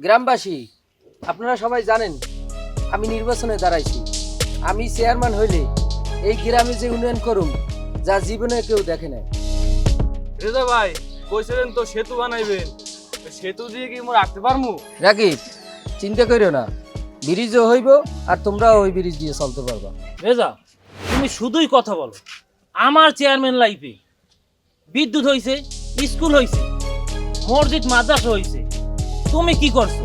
গ্রামবাসী, আপনারা সবাই জানেন আমি নির্বাচনে দাঁড়াইছি। আমি চেয়ারম্যান হইলে এই গ্রামে যে উন্নয়ন করুম যা জীবনে কেউ দেখে নাই। রেজা ভাই কইছিলেন তো সেতু বানাইবেন, সেতু দিয়ে কি মোর রাখতে পারমু? রাকিব, চিন্তা করিও না, ব্রিজও হইব আর তোমরাও ওই ব্রিজ দিয়ে চলতে পারবা। রেজা, তুমি শুধুই কথা বলো। আমার চেয়ারম্যান লাইফে বিদ্যুৎ হইছে, স্কুল হইছে, মসজিদ মাদ্রাসা হইছে, তুমি কি করছো?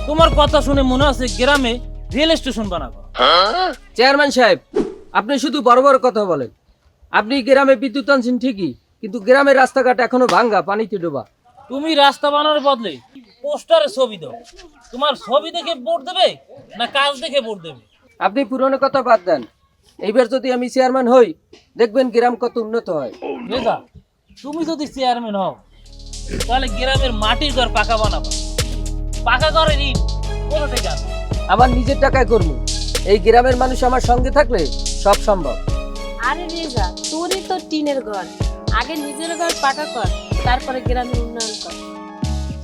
তোমার কথা শুনে মনে আছে গ্রামে রেল স্টেশন বানাবো। চেয়ারম্যান সাহেব, আপনি শুধু বড় বড় কথা বলেন। আপনি গ্রামে বিদ্যুৎ আনছেন ঠিকই, কিন্তু গ্রামের রাস্তাঘাট এখনো ভাঙ্গা, পানিতে ডোবা। তুমি রাস্তা বানানোর বদলে পোস্টারে ছবি দাও। তোমার ছবি দেখে ভোট দেবে না কাজ দেখে ভোট দেবে? আপনি পুরনো কথা বাদ দেন। এইবার যদি আমি চেয়ারম্যান হই, দেখবেন গ্রাম কত উন্নত হয়। রেজা, তুমি যদি চেয়ারম্যান হও তাহলে গ্রামের মাটির ঘর পাকা বানাবা। পাকা ঘরের ইট কোথা থেকে আনবে? আমার নিজের টাকায় করবো। এই গ্রামের মানুষ আমার সঙ্গে থাকলে সব সম্ভব। আরে রেজা, তোরই তো টিনের ঘর, আগে নিজের ঘর পাকা কর, তারপরে গ্রামের উন্নয়ন কর।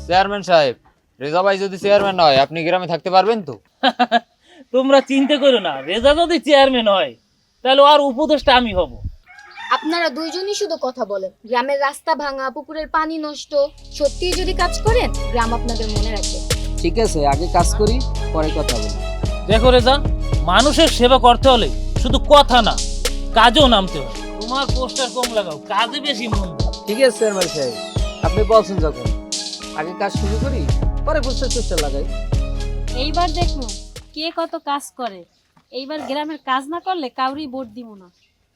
চেয়ারম্যান সাহেব, রেজা ভাই যদি চেয়ারম্যান হয় আপনি গ্রামে থাকতে পারবেন তো? তোমরা চিন্তা করো না, রেজা যদি চেয়ারম্যান হয় তাহলে আর উপদেষ্টা আমি হব। আপনারা দুইজনই শুধু কথা বলেন, গ্রামের রাস্তা ভাঙা, পুকুরের পানি নষ্ট, সত্যিই যদি কাজ করেন গ্রাম আপনাদের মনে রাখবে। ঠিক আছে, আগে কাজ করি, পরে কথা বলি। দেখো রেজা, মানুষের সেবা করতে হলে শুধু কথা না, কাজেও নামতে হয়। তোমার পোস্টার কম লাগাও, কাজে বেশি মন দাও। ঠিক আছে চেয়ারম্যান সাহেব, আপনি বলছেন যখন, আগে কাজ শুরু করি, পরে পোস্টার টোস্টার লাগাই। এইবার দেখুন কে কত কাজ করে। এইবার গ্রামের কাজ না করলে কাউরি ভোট দিব না।